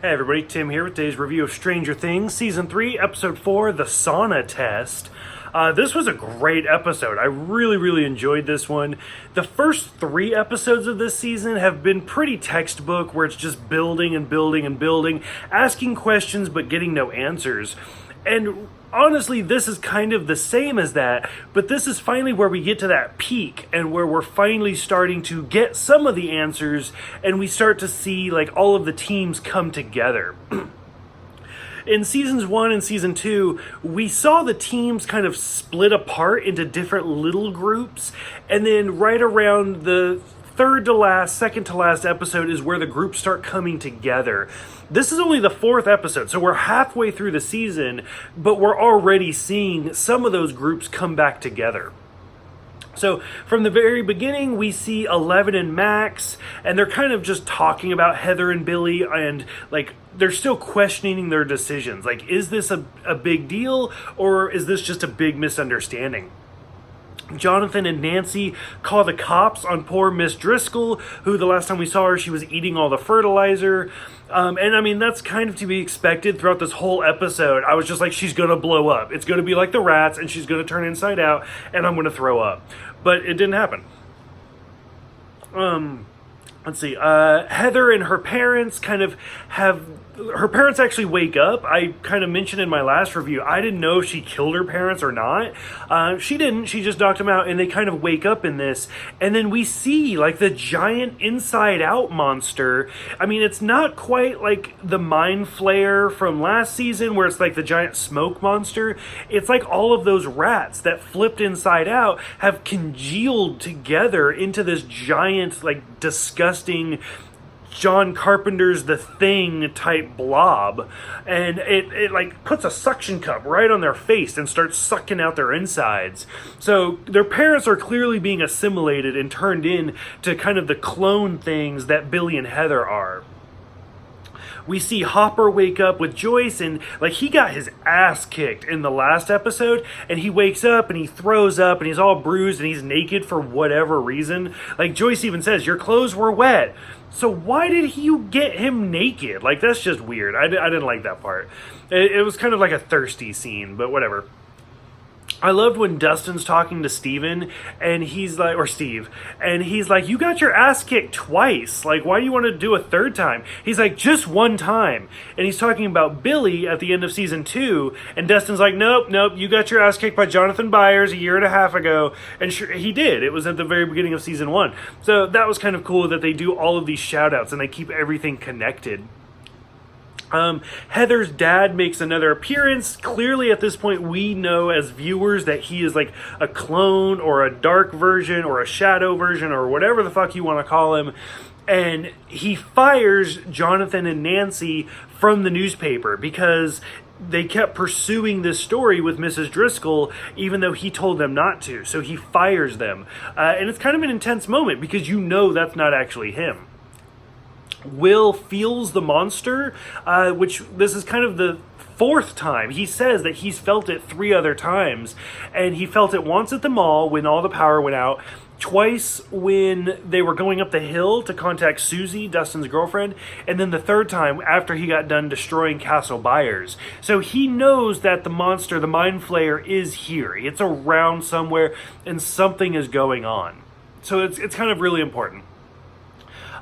Hey everybody, Tim here with today's review of Stranger Things, Season 3, Episode 4, The Sauna Test. This was a great episode. I really enjoyed this one. The first 3 episodes of this season have been pretty textbook, where it's just building and building and building, asking questions but getting no answers. And honestly, this is kind of the same as that, but this is finally where we get to that peak and where we're finally starting to get some of the answers and we start to see like all of the teams come together. In seasons 1 and season 2, we saw the teams kind of split apart into different little groups, and then right around the second to last episode is where the groups start coming together. This is only the 4th episode, so we're halfway through the season, but we're already seeing some of those groups come back together. So from the very beginning, we see Eleven and Max, and they're kind of just talking about Heather and Billy, and like they're still questioning their decisions. Like, is this a big deal, or is this just a big misunderstanding? Jonathan and Nancy call the cops on poor Miss Driscoll, who the last time we saw her, she was eating all the fertilizer. And I mean, that's kind of to be expected throughout this whole episode. I was just like, she's going to blow up. It's going to be like the rats, and she's going to turn inside out, and I'm going to throw up. But it didn't happen. Let's see. Heather and her parents her parents actually wake up. I kind of mentioned in my last review, I didn't know if she killed her parents or not. She didn't. She just knocked them out, and they kind of wake up in this. And then we see like the giant inside out monster. I mean, it's not quite like the mind flayer from last season where it's like the giant smoke monster. It's like all of those rats that flipped inside out have congealed together into this giant, like, disgusting John Carpenter's The Thing type blob, and it like puts a suction cup right on their face and starts sucking out their insides. So their parents are clearly being assimilated and turned in to kind of the clone things that Billy and Heather are. We see Hopper wake up with Joyce, and like he got his ass kicked in the last episode, and he wakes up and he throws up and he's all bruised and he's naked for whatever reason. Like Joyce even says, your clothes were wet. So why did you get him naked? Like, that's just weird. I didn't like that part. It was kind of like a thirsty scene, but whatever. I loved when Dustin's talking to Steven, and he's like, or Steve, and he's like, you got your ass kicked twice. Like, why do you want to do a third time? He's like, just one time. And he's talking about Billy at the end of season 2, and Dustin's like, nope, you got your ass kicked by Jonathan Byers a year and a half ago. And sure, he did. It was at the very beginning of season 1. So that was kind of cool that they do all of these shout outs and they keep everything connected. Heather's dad makes another appearance. Clearly at this point we know as viewers that he is like a clone or a dark version or a shadow version or whatever the fuck you want to call him. And he fires Jonathan and Nancy from the newspaper because they kept pursuing this story with Mrs. Driscoll even though he told them not to. So he fires them. And it's kind of an intense moment because you know that's not actually him. Will feels the monster, which this is kind of the 4th time. He says that he's felt it 3 other times, and he felt it once at the mall when all the power went out, twice when they were going up the hill to contact Susie, Dustin's girlfriend, and then the 3rd time after he got done destroying Castle Byers. So he knows that the monster, the mind flayer, is here. It's around somewhere, and something is going on. So it's kind of really important.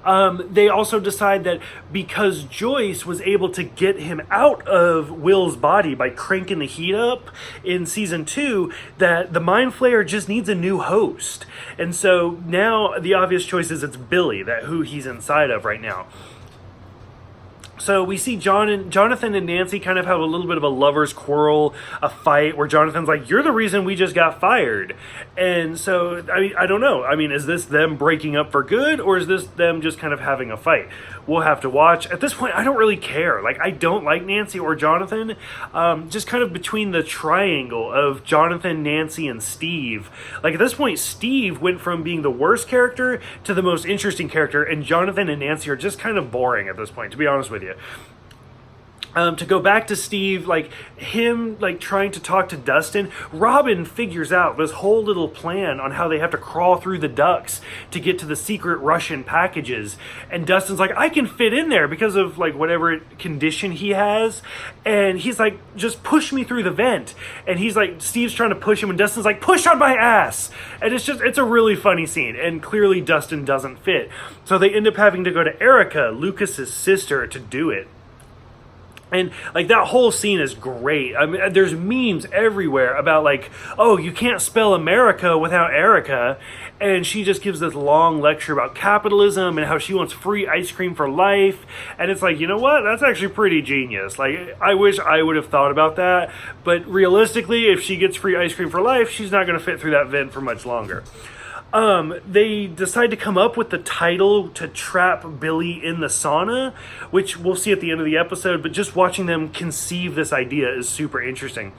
They also decide that because Joyce was able to get him out of Will's body by cranking the heat up in season 2, that the Mind Flayer just needs a new host. And so now the obvious choice is it's Billy, who he's inside of right now. So we see Jonathan and Nancy kind of have a little bit of a lover's quarrel, a fight where Jonathan's like, you're the reason we just got fired. And so, I don't know. I mean, is this them breaking up for good, or is this them just kind of having a fight? We'll have to watch. At this point, I don't really care. Like, I don't like Nancy or Jonathan. Just kind of between the triangle of Jonathan, Nancy, and Steve. Like, at this point, Steve went from being the worst character to the most interesting character, and Jonathan and Nancy are just kind of boring at this point, to be honest with you. To go back to Steve, like him, like trying to talk to Dustin, Robin figures out this whole little plan on how they have to crawl through the ducts to get to the secret Russian packages. And Dustin's like, I can fit in there because of like whatever condition he has. And he's like, just push me through the vent. And he's like, Steve's trying to push him, and Dustin's like, push on my ass. And it's a really funny scene. And clearly Dustin doesn't fit. So they end up having to go to Erica, Lucas's sister, to do it. And, like, that whole scene is great. I mean, there's memes everywhere about, like, oh, you can't spell America without Erica. And she just gives this long lecture about capitalism and how she wants free ice cream for life. And it's like, you know what? That's actually pretty genius. Like, I wish I would have thought about that. But realistically, if she gets free ice cream for life, she's not going to fit through that vent for much longer. They decide to come up with the title to trap Billy in the sauna, which we'll see at the end of the episode, but just watching them conceive this idea is super interesting.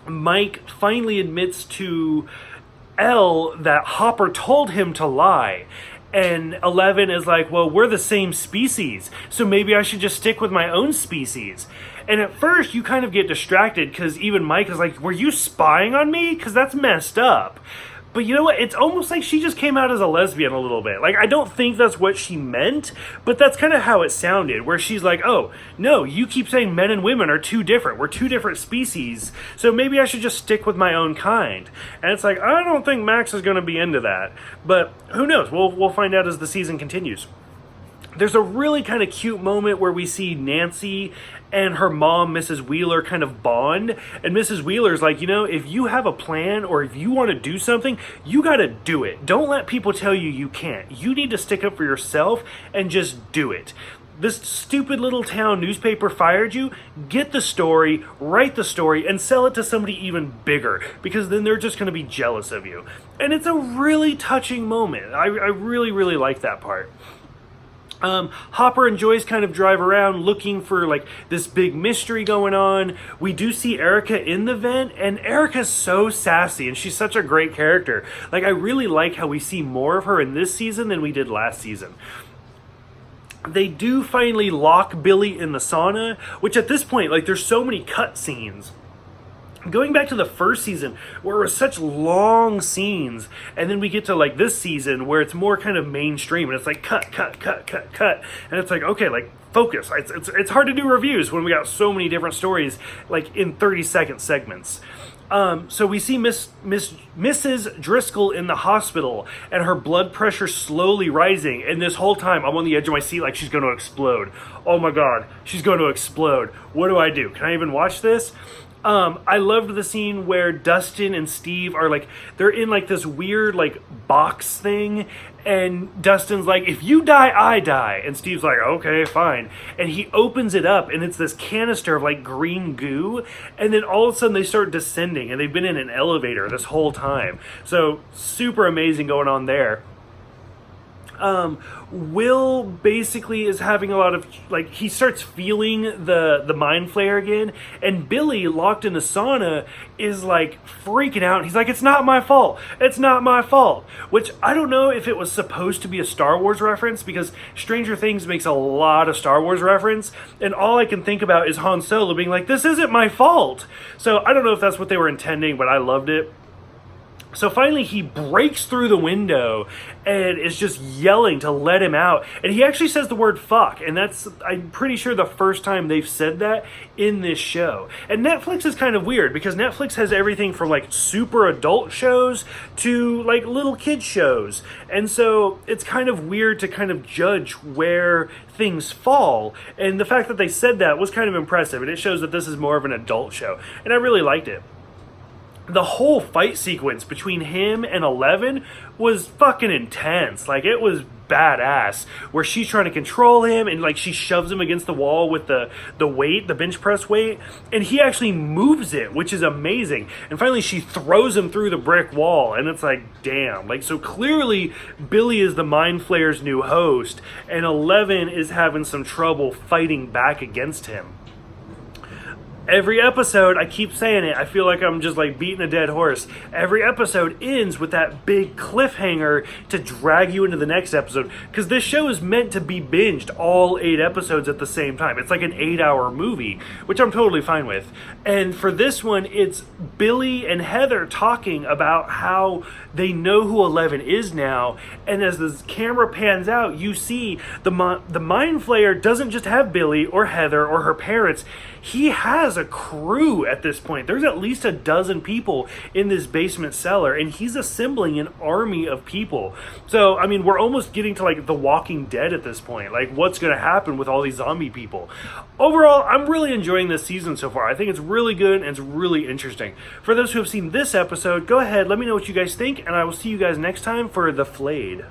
Mike finally admits to Elle that Hopper told him to lie. And 11 is like, well, we're the same species, so maybe I should just stick with my own species. And at first, you kind of get distracted because even Mike is like, were you spying on me? Because that's messed up. But you know what? It's almost like she just came out as a lesbian a little bit. Like, I don't think that's what she meant, but that's kind of how it sounded, where she's like, oh, no, you keep saying men and women are too different. We're two different species, so maybe I should just stick with my own kind. And it's like, I don't think Max is going to be into that. But who knows? We'll find out as the season continues. There's a really kind of cute moment where we see Nancy and her mom, Mrs. Wheeler, kind of bond. And Mrs. Wheeler's like, you know, if you have a plan or if you want to do something, you got to do it. Don't let people tell you you can't. You need to stick up for yourself and just do it. This stupid little town newspaper fired you. Get the story, write the story, and sell it to somebody even bigger, because then they're just going to be jealous of you. And it's a really touching moment. I really, really like that part. Hopper and Joyce kind of drive around looking for like this big mystery going on. We do see Erica in the vent, and Erica's so sassy and she's such a great character. Like, I really like how we see more of her in this season than we did last season. They do finally lock Billy in the sauna, which at this point, like, there's so many cut scenes. Going back to the first season, where it was such long scenes, and then we get to like this season where it's more kind of mainstream, and it's like cut, and it's like, okay, like focus. It's hard to do reviews when we got so many different stories like in 30-second segments. So we see Mrs. Driscoll in the hospital, and her blood pressure slowly rising, and this whole time I'm on the edge of my seat like she's going to explode. Oh my god, she's going to explode. What do I do? Can I even watch this? I loved the scene where Dustin and Steve are like, they're in like this weird like box thing, and Dustin's like, if you die, I die. And Steve's like, okay, fine. And he opens it up, and it's this canister of like green goo, and then all of a sudden they start descending, and they've been in an elevator this whole time. So super amazing going on there. Will basically is having a lot of, like, he starts feeling the mind flare again, and Billy, locked in the sauna, is like freaking out. He's like, it's not my fault, which I don't know if it was supposed to be a Star Wars reference, because Stranger Things makes a lot of Star Wars reference, and all I can think about is Han Solo being like, this isn't my fault. So I don't know if that's what they were intending, but I loved it. So finally he breaks through the window and is just yelling to let him out. And he actually says the word fuck. And that's, I'm pretty sure, the first time they've said that in this show. And Netflix is kind of weird, because Netflix has everything from like super adult shows to like little kid shows. And so it's kind of weird to kind of judge where things fall. And the fact that they said that was kind of impressive. And it shows that this is more of an adult show. And I really liked it. The whole fight sequence between him and 11 was fucking intense. Like, it was badass, where she's trying to control him, and like she shoves him against the wall with the weight, the bench press weight, and he actually moves it, which is amazing. And finally she throws him through the brick wall, and it's like, damn. Like, so clearly Billy is the Mind Flayer's new host, and 11 is having some trouble fighting back against him. Every episode, I keep saying it, I feel like I'm just like beating a dead horse. Every episode ends with that big cliffhanger to drag you into the next episode, because this show is meant to be binged all 8 episodes at the same time. It's like an 8-hour movie, which I'm totally fine with. And for this one, it's Billy and Heather talking about how they know who Eleven is now, and as the camera pans out, you see the Mind Flayer doesn't just have Billy or Heather or her parents. He has a crew at this point. There's at least a dozen people in this basement cellar, and he's assembling an army of people. So, I mean, we're almost getting to like The Walking Dead at this point. Like, what's going to happen with all these zombie people? Overall, I'm really enjoying this season so far. I think it's really good and it's really interesting. For those who have seen this episode, go ahead, let me know what you guys think, and I will see you guys next time for The Flayed.